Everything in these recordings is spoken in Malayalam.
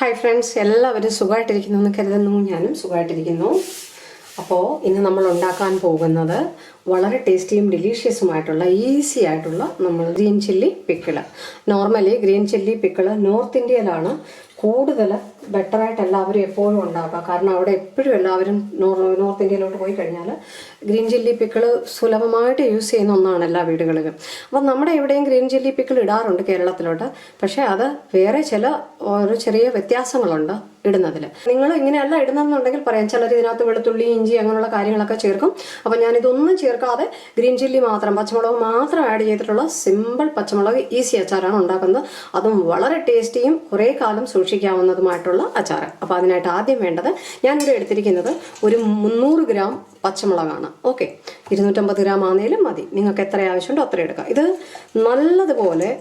ഹായ് ഫ്രണ്ട്സ്, എല്ലാവരും സുഖമായിട്ടിരിക്കുന്നു എന്ന് കരുതുന്നു. ഞാനും സുഖമായിട്ടിരിക്കുന്നു. അപ്പോൾ ഇന്ന് നമ്മൾ ഉണ്ടാക്കാൻ പോകുന്നത് വളരെ ടേസ്റ്റിയും ഡിലീഷ്യസുമായിട്ടുള്ള ഈസി ആയിട്ടുള്ള നമ്മൾ green chilli pickle. Normally green chilli pickle north ഇന്ത്യയിലാണ് കൂടുതൽ ബെറ്ററായിട്ട് എല്ലാവരും എപ്പോഴും ഉണ്ടാക്കുക. കാരണം അവിടെ എപ്പോഴും എല്ലാവരും നോർത്ത് ഇന്ത്യയിലോട്ട് പോയി കഴിഞ്ഞാൽ ഗ്രീൻ ചില്ലി പിക്കിള് സുലഭമായിട്ട് യൂസ് ചെയ്യുന്ന ഒന്നാണ് എല്ലാ വീടുകളിലും. അപ്പം നമ്മുടെ എവിടെയും ഗ്രീൻ ചില്ലി പിക്കിൾ ഇടാറുണ്ട് കേരളത്തിലോട്ട്. പക്ഷേ അത് വേറെ ഒരു ചെറിയ വ്യത്യാസങ്ങളുണ്ട് ഇടുന്നതിൽ. നിങ്ങൾ ഇങ്ങനെയല്ല ഇടുന്നതെന്നുണ്ടെങ്കിൽ പറയാം. ചിലർ ഇതിനകത്ത് വെളുത്തുള്ളി, ഇഞ്ചി അങ്ങനെയുള്ള കാര്യങ്ങളൊക്കെ ചേർക്കും. അപ്പം ഞാനിതൊന്നും ചേർക്കാതെ ഗ്രീൻ ചില്ലി മാത്രം, പച്ചമുളക് മാത്രം ആഡ് ചെയ്തിട്ടുള്ള സിമ്പിൾ പച്ചമുളക് ഈസി അച്ചാറാണ് ഉണ്ടാക്കുന്നത്. അതും വളരെ ടേസ്റ്റിയും കുറേ കാലം സൂക്ഷിക്കാവുന്നതുമായിട്ടുള്ള അച്ചാർ. അപ്പോൾ അതിനായിട്ട് ആദ്യം വേണ്ടത്, ഞാനിവിടെ എടുത്തിരിക്കുന്നത് ഒരു 300 ഗ്രാം പച്ചമുളകാണ്. ഓക്കെ, 250 ഗ്രാം ആണെങ്കിലും മതി. നിങ്ങൾക്ക് എത്ര ആവശ്യമുണ്ടോ അത്ര എടുക്കുക. ഇത് നല്ലതുപോലെ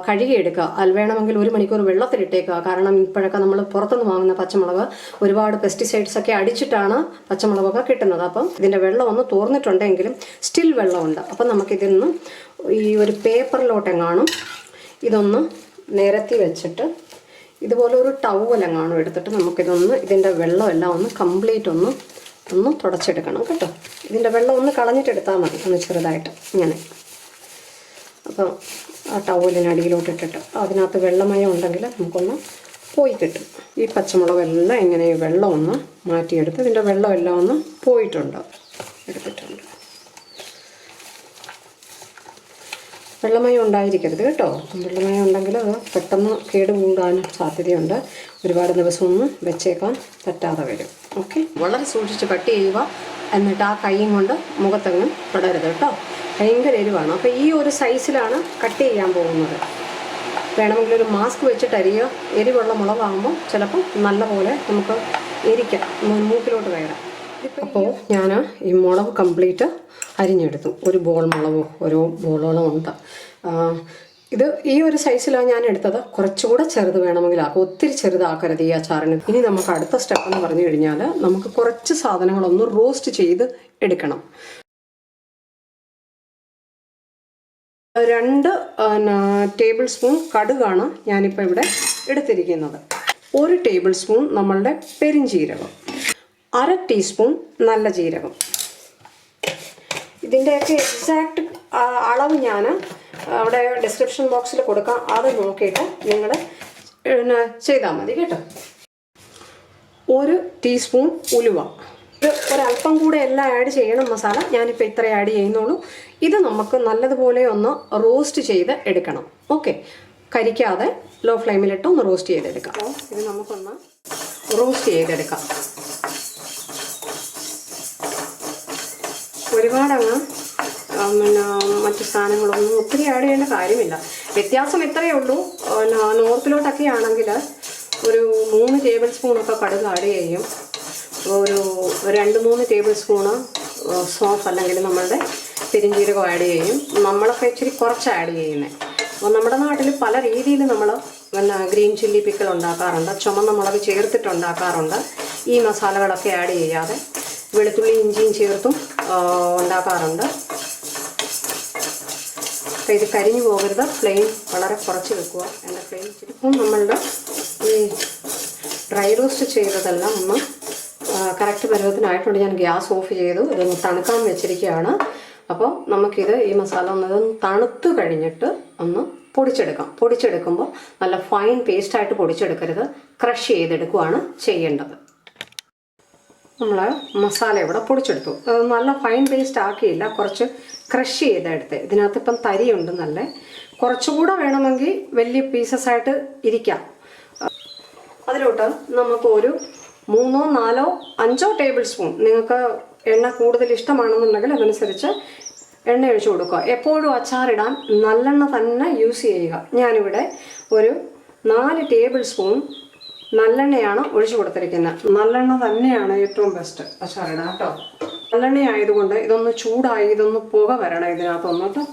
കഴുകിയെടുക്കുക. അത് വേണമെങ്കിൽ 1 മണിക്കൂർ വെള്ളത്തിലിട്ടേക്കുക. കാരണം ഇപ്പോഴൊക്കെ നമ്മൾ പുറത്തുനിന്ന് വാങ്ങുന്ന പച്ചമുളക് ഒരുപാട് പെസ്റ്റിസൈഡ്സ് ഒക്കെ അടിച്ചിട്ടാണ് പച്ചമുളകൊക്കെ കിട്ടുന്നത്. അപ്പം ഇതിൻ്റെ വെള്ളം ഒന്ന് തോർന്നിട്ടുണ്ടെങ്കിലും സ്റ്റിൽ വെള്ളമുണ്ട്. അപ്പം നമുക്കിതിന്ന് ഈ ഒരു പേപ്പറിലോട്ടെങ്ങാനും ഇതൊന്ന് നിരത്തി വെച്ചിട്ട് ഇതുപോലെ ഒരു ടവലെങ്ങാനും എടുത്തിട്ട് നമുക്കിതൊന്ന് ഇതിൻ്റെ വെള്ളമെല്ലാം ഒന്ന് കംപ്ലീറ്റ് ഒന്ന് തുടച്ചെടുക്കണം കേട്ടോ. ഇതിൻ്റെ വെള്ളം ഒന്ന് കളഞ്ഞിട്ടെടുത്താൽ മതി, ഒന്ന് ചെറുതായിട്ട് ഇങ്ങനെ. അപ്പോൾ ആ ടവലിനടിയിലോട്ടിട്ടിട്ട് അതിനകത്ത് വെള്ളമയം ഉണ്ടെങ്കിൽ നമുക്കൊന്ന് പോയി കിട്ടും. ഈ പച്ചമുളകെല്ലാം ഇങ്ങനെ ഈ വെള്ളം ഒന്ന് മാറ്റിയെടുത്ത് ഇതിൻ്റെ വെള്ളമെല്ലാം ഒന്ന് പോയിട്ടുണ്ട്, എടുത്തിട്ടുണ്ട്. വെള്ളമയം ഉണ്ടായിരിക്കരുത് കേട്ടോ. വെള്ളമയം ഉണ്ടെങ്കിൽ അത് പെട്ടെന്ന് കേടുകൂടാനും സാധ്യതയുണ്ട്. ഒരുപാട് ദിവസമൊന്നും വെച്ചേക്കാൻ പറ്റാതെ വരും. ഓക്കെ, വളരെ സൂക്ഷിച്ച് കട്ട് ചെയ്യുക. എന്നിട്ട് ആ കൈയും കൊണ്ട് മുഖത്തങ്ങ് പെടരുത് കേട്ടോ. ഭയങ്കര എരിവാണ്. അപ്പോൾ ഈ ഒരു സൈസിലാണ് കട്ട് ചെയ്യാൻ പോകുന്നത്. വേണമെങ്കിൽ ഒരു മാസ്ക് വെച്ചിട്ട് അരിയുക. എരിവുള്ള മുളകാകുമ്പോൾ ചിലപ്പോൾ നല്ലപോലെ നമുക്ക് എരിക്കാം, മൂക്കിലോട്ട് കയറാം. അപ്പോൾ ഞാൻ ഈ മുളക് കംപ്ലീറ്റ് അരിഞ്ഞെടുത്തു. ഒരു ബോൾ മുളക്, ഓരോ ബോളോളം ഉണ്ട്. ഇത് ഈ ഒരു സൈസിലാണ് ഞാൻ എടുത്തത്. കുറച്ചുകൂടെ ചെറുത് വേണമെങ്കിൽ ആക്കും. ഒത്തിരി ചെറുതാക്കരുത് ഈ അച്ചാറിന്. ഇനി നമുക്ക് അടുത്ത സ്റ്റെപ്പ് എന്ന് പറഞ്ഞു കഴിഞ്ഞാൽ, നമുക്ക് കുറച്ച് സാധനങ്ങളൊന്ന് റോസ്റ്റ് ചെയ്ത് എടുക്കണം. 2 ടേബിൾ സ്പൂൺ കടുകാണ് ഞാനിപ്പോൾ ഇവിടെ എടുത്തിരിക്കുന്നത്. 1 ടേബിൾ സ്പൂൺ നമ്മളുടെ പെരിഞ്ജീരകം, 1/2 ടീസ്പൂൺ നല്ല ജീരകം. ഇതിൻ്റെയൊക്കെ എക്സാക്റ്റ് അളവ് ഞാൻ അവിടെ ഡിസ്ക്രിപ്ഷൻ ബോക്സിൽ കൊടുക്കാം. അത് നോക്കിയിട്ട് നിങ്ങൾ ചെയ്താൽ മതി കേട്ടോ. 1 ടീസ്പൂൺ ഉലുവ. ഒരല്പം കൂടെ എല്ലാം ആഡ് ചെയ്യണം മസാല. ഞാനിപ്പോൾ ഇത്ര ആഡ് ചെയ്യുന്നുള്ളൂ. ഇത് നമുക്ക് നല്ലതുപോലെ ഒന്ന് റോസ്റ്റ് ചെയ്ത് എടുക്കണം. ഓക്കെ, കരിക്കാതെ ലോ ഫ്ലെയിമിലിട്ട് ഒന്ന് റോസ്റ്റ് ചെയ്തെടുക്കാം. ഇത് നമുക്കൊന്ന് റോസ്റ്റ് ചെയ്തെടുക്കാം. ഒരുപാടങ്ങ് മറ്റു സാധനങ്ങളൊന്നും ഒത്തിരി ആഡ് ചെയ്യേണ്ട കാര്യമില്ല. വ്യത്യാസം ഇത്രയേ ഉള്ളൂ. നോർത്തിലോട്ടൊക്കെ ആണെങ്കിൽ ഒരു 3 ടേബിൾ സ്പൂണൊക്കെ കടുക് ആഡ് ചെയ്യും. ഒരു 2-3 ടേബിൾ സ്പൂണ് സോഫ് അല്ലെങ്കിൽ നമ്മളുടെ പെരിഞ്ജീരകം ആഡ് ചെയ്യും. നമ്മളൊക്കെ ഇച്ചിരി കുറച്ച് ആഡ് ചെയ്യുന്നത്. അപ്പോൾ നമ്മുടെ നാട്ടിൽ പല രീതിയിൽ നമ്മൾ ഗ്രീൻ ചില്ലി പിക്കിൾ ഉണ്ടാക്കാറുണ്ട്. ചുമന്ന മുളക് ചേർത്തിട്ടുണ്ടാക്കാറുണ്ട്. ഈ മസാലകളൊക്കെ ആഡ് ചെയ്യാതെ വെളുത്തുള്ളി ഇഞ്ചിയും ചേർത്തും ഉണ്ടാക്കാറുണ്ട്. അപ്പോൾ ഇത് കരിഞ്ഞു പോകരുത്. ഫ്ലെയിം വളരെ കുറച്ച് വെക്കുക. എൻ്റെ ഫ്ലെയിം ഇപ്പം നമ്മളുടെ ഈ ഡ്രൈ റോസ്റ്റ് ചെയ്തതെല്ലാം ഒന്ന് കറക്റ്റ് പരുവത്തിനായിട്ടുണ്ട്. ഞാൻ ഗ്യാസ് ഓഫ് ചെയ്തു. ഇതൊന്ന് തണുക്കാൻ വെച്ചിരിക്കുകയാണ്. അപ്പോൾ നമുക്കിത് ഈ മസാല ഒന്ന് തണുത്ത് കഴിഞ്ഞിട്ട് ഒന്ന് പൊടിച്ചെടുക്കാം. പൊടിച്ചെടുക്കുമ്പോൾ നല്ല ഫൈൻ പേസ്റ്റായിട്ട് പൊടിച്ചെടുക്കരുത്, ക്രഷ് ചെയ്തെടുക്കുകയാണ് ചെയ്യേണ്ടത്. നമ്മൾ മസാല ഇവിടെ പൊടിച്ചെടുത്തു. നല്ല ഫൈൻ പേസ്റ്റ് ആക്കിയില്ല, കുറച്ച് ക്രഷ് ചെയ്തെടുത്ത്. ഇതിനകത്ത് ഇപ്പം തരിയുണ്ട്. നല്ല കുറച്ചുകൂടെ വേണമെങ്കിൽ വലിയ പീസസ് ആയിട്ട് ഇരിക്കാം. അതിലോട്ട് നമുക്ക് ഒരു 3, 4, 5 ടേബിൾ സ്പൂൺ, നിങ്ങൾക്ക് എണ്ണ കൂടുതൽ ഇഷ്ടമാണെന്നുണ്ടെങ്കിൽ അതനുസരിച്ച് എണ്ണ ഒഴിച്ചു കൊടുക്കുക. എപ്പോഴും അച്ചാറിടാൻ നല്ലെണ്ണ തന്നെ യൂസ് ചെയ്യുക. ഞാനിവിടെ ഒരു 4 ടേബിൾ സ്പൂൺ നല്ലെണ്ണയാണ് ഒഴിച്ചു കൊടുത്തിരിക്കുന്നത്. നല്ലെണ്ണ തന്നെയാണ് ഏറ്റവും ബെസ്റ്റ് അച്ചാറിടാൻ കേട്ടോ. നല്ലെണ്ണ ആയതുകൊണ്ട് ഇതൊന്ന് ചൂടായി, ഇതൊന്ന് പുക വരണം ഇതിനകത്തൊന്ന് കേട്ടോ.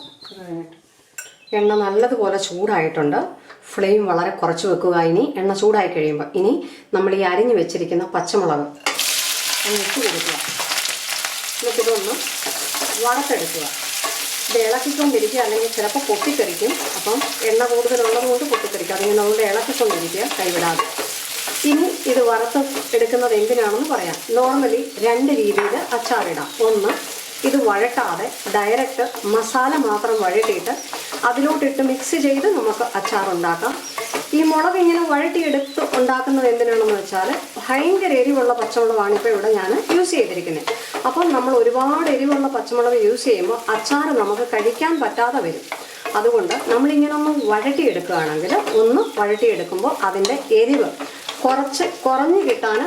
എണ്ണ നല്ലതുപോലെ ചൂടായിട്ടുണ്ട്. ഫ്ലെയിം വളരെ കുറച്ച് വെക്കുക. ഇനി എണ്ണ ചൂടായി കഴിയുമ്പോൾ ഇനി നമ്മൾ ഈ അരിഞ്ഞു വെച്ചിരിക്കുന്ന പച്ചമുളക് ഇട്ട് കൊടുക്കുക. എന്നിട്ടിതൊന്ന് വറുത്തെടുക്കുക. ഇത് ഇളക്കിക്കൊണ്ടിരിക്കുക, അല്ലെങ്കിൽ ചിലപ്പോൾ പൊട്ടിത്തെറിക്കും. അപ്പം എണ്ണ കൂടുതലുള്ളത് കൊണ്ട് പൊട്ടിത്തെറിക്കും. അതിങ്ങനെ അതുകൊണ്ട് ഇളക്കിക്കൊണ്ടിരിക്കുക, കൈവിടാതെ. ഇനി ഇത് വറുത്ത് എടുക്കുന്നത് എന്തിനാണെന്ന് പറയാം. നോർമലി 2 രീതിയിൽ അച്ചാറിടാം. ഒന്ന്, ഇത് വഴട്ടാതെ ഡയറക്റ്റ് മസാല മാത്രം വഴട്ടിയിട്ട് അതിലോട്ടിട്ട് മിക്സ് ചെയ്ത് നമുക്ക് അച്ചാറുണ്ടാക്കാം. ഈ മുളക് ഇങ്ങനെ വഴട്ടിയെടുത്ത് ഉണ്ടാക്കുന്നത് എന്തിനാണെന്ന് വെച്ചാൽ ഭയങ്കര എരിവുള്ള പച്ചമുളകാണ് ഇപ്പോൾ ഇവിടെ ഞാൻ യൂസ് ചെയ്തിരിക്കുന്നത്. അപ്പം നമ്മൾ ഒരുപാട് എരിവുള്ള പച്ചമുളക് യൂസ് ചെയ്യുമ്പോൾ അച്ചാർ നമുക്ക് കഴിക്കാൻ പറ്റാതെ വരും. അതുകൊണ്ട് നമ്മളിങ്ങനെ ഒന്ന് വഴട്ടിയെടുക്കുകയാണെങ്കിൽ ഒന്ന് വഴട്ടിയെടുക്കുമ്പോൾ അതിൻ്റെ എരിവ് കുറഞ്ഞ് കിട്ടാൻ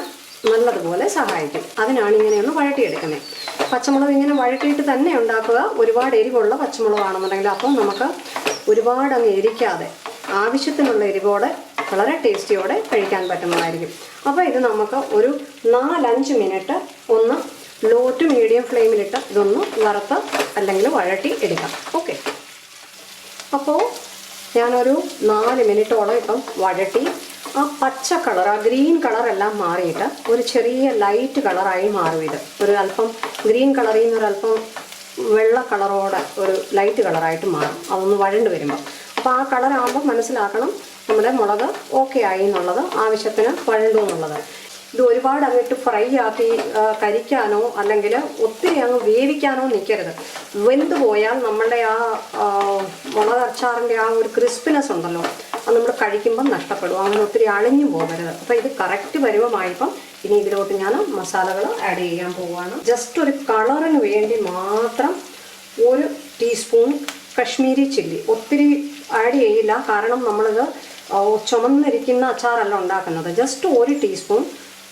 നല്ലതുപോലെ സഹായിക്കും. അതിനാണ് ഇങ്ങനെയൊന്ന് വഴട്ടിയെടുക്കുന്നത്. പച്ചമുളക് ഇങ്ങനെ വഴട്ടിയിട്ട് തന്നെ ഉണ്ടാക്കുക. ഒരുപാട് എരിവുള്ള പച്ചമുളകാണെന്നുണ്ടെങ്കിൽ അപ്പം നമുക്ക് ഒരുപാട് അങ്ങ് എരിക്കാതെ ആവശ്യത്തിനുള്ള എരിവോടെ വളരെ ടേസ്റ്റിയോടെ കഴിക്കാൻ പറ്റുന്നതായിരിക്കും. അപ്പോൾ ഇത് നമുക്ക് ഒരു 4-5 മിനിറ്റ് ഒന്ന് ലോ ടു മീഡിയം ഫ്ലെയിമിലിട്ട് ഇതൊന്ന് വറുത്ത് അല്ലെങ്കിൽ വഴട്ടി എടുക്കാം. ഓക്കെ, അപ്പോൾ ഞാനൊരു 4 മിനിറ്റോളം ഇപ്പം വഴട്ടി ആ പച്ച കളർ, ആ ഗ്രീൻ കളറെല്ലാം മാറിയിട്ട് ഒരു ചെറിയ ലൈറ്റ് കളറായി മാറും. ഇത് ഒരു അല്പം ഗ്രീൻ കളറിൽ നിന്ന് ഒരല്പം വെള്ള കളറോടെ ഒരു ലൈറ്റ് കളറായിട്ട് മാറും അതൊന്ന് വഴണ്ട് വരുമ്പോൾ. അപ്പോൾ ആ കളറാകുമ്പോൾ മനസ്സിലാക്കണം നമ്മുടെ മുളക് ഓക്കെ ആയി എന്നുള്ളത്, ആവശ്യത്തിന് വഴണ്ടു എന്നുള്ളത്. ഇത് ഒരുപാട് അങ്ങോട്ട് ഫ്രൈ ആക്കി കരിക്കാനോ അല്ലെങ്കിൽ ഒത്തിരി അങ്ങ് വേവിക്കാനോ നിൽക്കരുത്. വെന്ത് പോയാൽ നമ്മളുടെ ആ മുളക് അച്ചാറിൻ്റെ ആ ഒരു ക്രിസ്പിനെസ് ഉണ്ടല്ലോ, അത് നമ്മൾ കഴിക്കുമ്പം നഷ്ടപ്പെടും. അങ്ങനെ ഒത്തിരി അളിഞ്ഞു പോകരുത്. അപ്പോൾ ഇത് കറക്റ്റ് പരുവമായപ്പം ഇനി ഇതിലോട്ട് ഞാൻ മസാലകൾ ആഡ് ചെയ്യാൻ പോവുകയാണ്. ജസ്റ്റ് ഒരു കളറിന് വേണ്ടി മാത്രം 1 ടീസ്പൂൺ കശ്മീരി ചില്ലി. ഒത്തിരി ആഡ് ചെയ്യില്ല, കാരണം നമ്മളിത് ചുമന്നിരിക്കുന്ന അച്ചാറല്ല ഉണ്ടാക്കുന്നത്. Just 1 teaspoon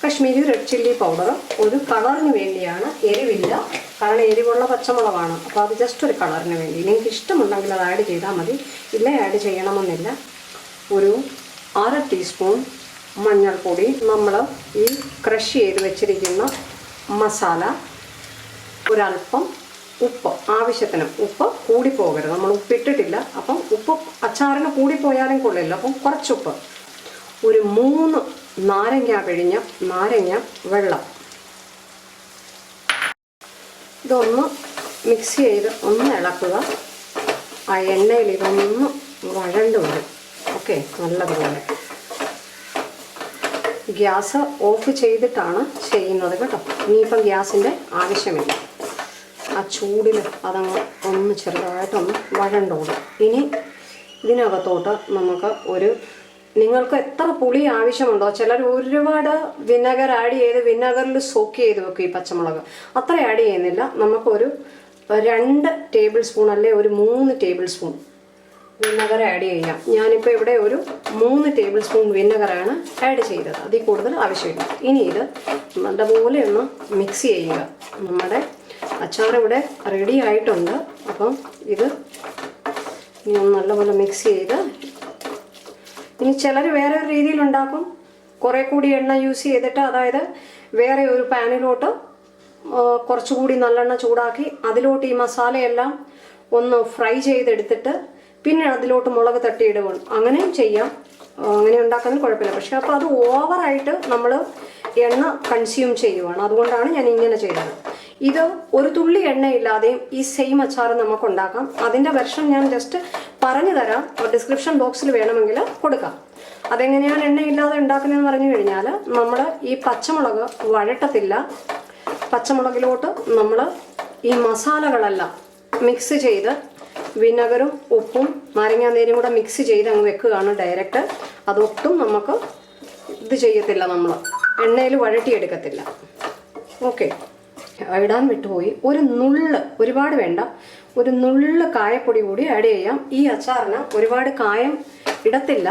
Kashmiri red chilli powder ഒരു കളറിന് വേണ്ടിയാണ്. എരിവില്ല, കാരണം എരിവുള്ള പച്ചമുളകാണ്. അപ്പോൾ അത് ജസ്റ്റ് ഒരു കളറിന് വേണ്ടി. നിങ്ങൾക്ക് ഇഷ്ടമുണ്ടെങ്കിൽ അത് ആഡ് ചെയ്താൽ മതി, ഇല്ലേ ആഡ് ചെയ്യണമെന്നില്ല. ഒരു 1/2 ടീസ്പൂൺ മഞ്ഞൾപ്പൊടി, നമ്മൾ ഈ ക്രഷ് ചെയ്ത് വെച്ചിരിക്കുന്ന മസാല, ഒരല്പം ഉപ്പ്, ആവശ്യത്തിന് ഉപ്പ് കൂടിപ്പോകരുത്. നമ്മൾ ഉപ്പിട്ടിട്ടില്ല, അപ്പം ഉപ്പ് അച്ചാറിന് കൂടിപ്പോയാലും കൊള്ളില്ല. അപ്പം കുറച്ചുപ്പ്, ഒരു 3 നാരങ്ങ പിഴിഞ്ഞ നാരങ്ങ വെള്ളം. ഇതൊന്ന് മിക്സ് ചെയ്ത് ഒന്ന് ഇളക്കുക. ആ എണ്ണയിൽ ഇതൊന്ന് വഴണ്ട് വരും. ഓക്കെ, നല്ലതുപോലെ. ഗ്യാസ് ഓഫ് ചെയ്തിട്ടാണ് ചെയ്യുന്നത് കേട്ടോ. ഇനിയിപ്പം ഗ്യാസിൻ്റെ ആവശ്യമില്ല. ആ ചൂടിൽ അതങ്ങ് ഒന്ന് ചെറുതായിട്ടൊന്ന് വഴണ്ടോടും. ഇനി ഇതിനകത്തോട്ട് നമുക്ക് നിങ്ങൾക്ക് എത്ര പുളി ആവശ്യമുണ്ടോ, ചിലർ ഒരുപാട് വിനെഗർ ആഡ് ചെയ്ത് വിനെഗറിൽ സോക്ക് ചെയ്ത് വെക്കും ഈ പച്ചമുളക്. അത്ര ആഡ് ചെയ്യുന്നില്ല. നമുക്കൊരു 2 ടേബിൾ സ്പൂൺ അല്ലെ ഒരു 3 ടേബിൾ സ്പൂൺ വിനെഗർ ആഡ് ചെയ്യാം. ഞാനിപ്പോൾ ഇവിടെ ഒരു 3 ടേബിൾ സ്പൂൺ വിനെഗറാണ് ആഡ് ചെയ്തത്. അതിൽ കൂടുതൽ ആവശ്യമില്ല. ഇനി ഇത് നല്ലപോലെ ഒന്ന് മിക്സ് ചെയ്യുക. നമ്മുടെ അച്ചാർ ഇവിടെ റെഡി ആയിട്ടുണ്ട്. അപ്പം ഇത് ഇനി ഒന്ന് നല്ലപോലെ മിക്സ് ചെയ്ത്, ഇനി ചിലർ വേറെ ഒരു രീതിയിലുണ്ടാക്കും. കുറേ കൂടി എണ്ണ യൂസ് ചെയ്തിട്ട്, അതായത് വേറെ ഒരു പാനിലോട്ട് കുറച്ചുകൂടി നല്ലെണ്ണ ചൂടാക്കി അതിലോട്ട് ഈ മസാലയെല്ലാം ഒന്ന് ഫ്രൈ ചെയ്തെടുത്തിട്ട് പിന്നെ അതിലോട്ട് മുളക് തട്ടിയിടുകയാണ്. അങ്ങനെയും ചെയ്യാം, അങ്ങനെ ഉണ്ടാക്കുന്നതിന് കുഴപ്പമില്ല. പക്ഷെ അപ്പോൾ അത് ഓവറായിട്ട് നമ്മൾ എണ്ണ കൺസ്യൂം ചെയ്യുവാണ്. അതുകൊണ്ടാണ് ഞാൻ ഇങ്ങനെ ചെയ്തത്. ഇത് ഒരു തുള്ളി എണ്ണയില്ലാതെയും ഈ സെയിം അച്ചാർ നമുക്ക് ഉണ്ടാക്കാം. അതിൻ്റെ വെർഷൻ ഞാൻ ജസ്റ്റ് പറഞ്ഞു തരാം, ഡിസ്ക്രിപ്ഷൻ ബോക്സിൽ വേണമെങ്കിൽ കൊടുക്കാം. അതെങ്ങനെയാണ് എണ്ണയില്ലാതെ ഉണ്ടാക്കുന്നതെന്ന് പറഞ്ഞു കഴിഞ്ഞാൽ, നമ്മൾ ഈ പച്ചമുളക് വഴട്ടത്തില്ല. പച്ചമുളകിലോട്ട് നമ്മൾ ഈ മസാലകളെല്ലാം മിക്സ് ചെയ്ത് വിനെഗറും ഉപ്പും നാരങ്ങാനീരും കൂടെ മിക്സ് ചെയ്ത് അങ്ങ് വെക്കുകയാണ് ഡയറക്റ്റ്. അതൊട്ടും നമുക്ക് ഇത് ചെയ്യത്തില്ല, നമ്മൾ എണ്ണയിൽ വഴട്ടിയെടുക്കത്തില്ല. ഓക്കെ, ഇടാൻ വിട്ടുപോയി. ഒരു നുള്ള്, ഒരുപാട് വേണ്ട, ഒരു നുള്ള് കായപ്പൊടി കൂടി ആഡ് ചെയ്യാം. ഈ അച്ചാറിന് ഒരുപാട് കായം ഇടത്തില്ല.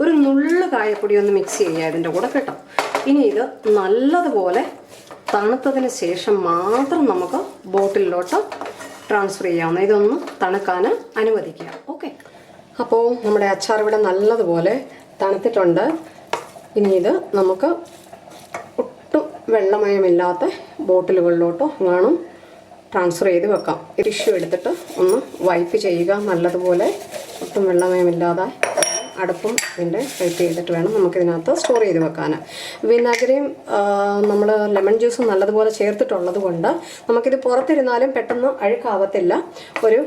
ഒരു നുള്ള് കായപ്പൊടി ഒന്ന് മിക്സ് ചെയ്യുക ഇതിൻ്റെ കൂടെ കേട്ടോ. ഇനി ഇത് നല്ലതുപോലെ തണുത്തതിന് ശേഷം മാത്രം നമുക്ക് ബോട്ടിലിലോട്ട് ട്രാൻസ്ഫർ ചെയ്യാവുന്ന. ഇതൊന്ന് തണുക്കാൻ അനുവദിക്കുക. ഓക്കെ, അപ്പോൾ നമ്മുടെ അച്ചാർ ഇവിടെ നല്ലതുപോലെ തണുത്തിട്ടുണ്ട്. ഇനി ഇത് നമുക്ക് ഒട്ടും വെള്ളമയമില്ലാത്ത ബോട്ടിലുകളിലോട്ടോ കാണും ട്രാൻസ്ഫർ ചെയ്ത് വെക്കാം. ടിഷ്യൂ എടുത്തിട്ട് ഒന്ന് വൈപ്പ് ചെയ്യുക നല്ലതുപോലെ, ഒട്ടും വെള്ളമയമില്ലാതെ അടുപ്പും ഇതിൻ്റെ സെറ്റ് ചെയ്തിട്ട് വേണം നമുക്കിതിനകത്ത് സ്റ്റോർ ചെയ്ത് വെക്കാൻ. വിനാഗിരിയും നമ്മൾ ലെമൺ ജ്യൂസും നല്ലതുപോലെ ചേർത്തിട്ടുള്ളത് കൊണ്ട് നമുക്കിത് പുറത്തിരുന്നാലും പെട്ടെന്ന് അഴുക്കാവത്തില്ല. ഒരു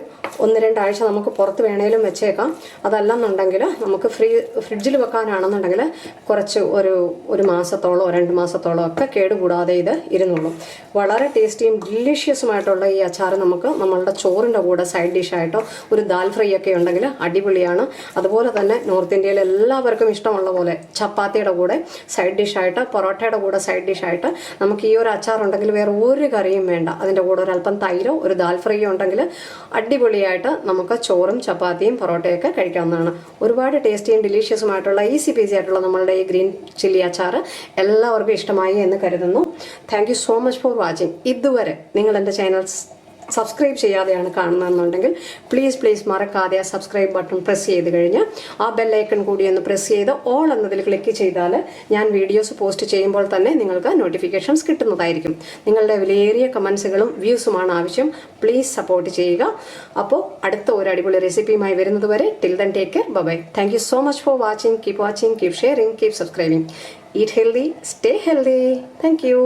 1-2 ആഴ്ച നമുക്ക് പുറത്ത് വേണേലും വെച്ചേക്കാം. അതല്ലെന്നുണ്ടെങ്കിൽ നമുക്ക് ഫ്രിഡ്ജിൽ വെക്കാനാണെന്നുണ്ടെങ്കിൽ കുറച്ച് ഒരു മാസത്തോളോ 2 മാസത്തോളോ ഒക്കെ കേടുകൂടാതെ ഇത് ഇരുന്നുള്ളൂ. വളരെ ടേസ്റ്റിയും ഡിലീഷ്യസുമായിട്ടുള്ള ഈ അച്ചാർ നമുക്ക് നമ്മളുടെ ചോറിൻ്റെ കൂടെ സൈഡ് ഡിഷായിട്ടോ ഒരു ദാൽ ഫ്രൈ ഒക്കെ ഉണ്ടെങ്കിൽ അടിപൊളിയാണ്. അതുപോലെ തന്നെ നോർത്ത് ഇന്ത്യയിൽ എല്ലാവർക്കും ഇഷ്ടമുള്ള പോലെ ചപ്പാത്തിയുടെ കൂടെ സൈഡ് ഡിഷായിട്ട്, പൊറോട്ടയുടെ കൂടെ സൈഡ് ഡിഷായിട്ട് നമുക്ക് ഈ ഒരു അച്ചാർ ഉണ്ടെങ്കിൽ വേറെ ഒരു കറിയും വേണ്ട. അതിൻ്റെ കൂടെ ഒരല്പം തൈരോ ഒരു ദാൽ ഫ്രൈയോ ഉണ്ടെങ്കിൽ അടിപൊളിയായിട്ട് നമുക്ക് ചോറും ചപ്പാത്തിയും പൊറോട്ടയൊക്കെ കഴിക്കാവുന്നതാണ്. ഒരുപാട് ടേസ്റ്റിയും ഡിലീഷ്യസുമായിട്ടുള്ള ഈസി പീസി ആയിട്ടുള്ള നമ്മളുടെ ഈ ഗ്രീൻ ചില്ലി അച്ചാർ എല്ലാവർക്കും ഇഷ്ടമായി എന്ന് കരുതുന്നു. Thank you so much for watching. ഇതുവരെ നിങ്ങൾ എൻ്റെ ചാനൽ സബ്സ്ക്രൈബ് ചെയ്യാതെയാണ് കാണുന്നതെന്നുണ്ടെങ്കിൽ പ്ലീസ് മറക്കാതെ ആ സബ്സ്ക്രൈബ് ബട്ടൺ പ്രസ് ചെയ്ത് കഴിഞ്ഞ് ആ ബെല്ലൈക്കൺ കൂടി ഒന്ന് പ്രസ് ചെയ്ത് ഓൾ എന്നതിൽ ക്ലിക്ക് ചെയ്താൽ ഞാൻ വീഡിയോസ് പോസ്റ്റ് ചെയ്യുമ്പോൾ തന്നെ നിങ്ങൾക്ക് നോട്ടിഫിക്കേഷൻസ് കിട്ടുന്നതായിരിക്കും. നിങ്ങളുടെ വിലയേറിയ കമൻസുകളും വ്യൂസുമാണ് ആവശ്യം. പ്ലീസ് സപ്പോർട്ട് ചെയ്യുക. അപ്പോൾ അടുത്ത ഒരു അടിപൊളി റെസിപ്പിയുമായി വരുന്നത് വരെ till then take care. Bye. Thank you so much for watching. Keep watching, keep sharing, keep subscribing. Eat healthy, stay healthy. Thank you.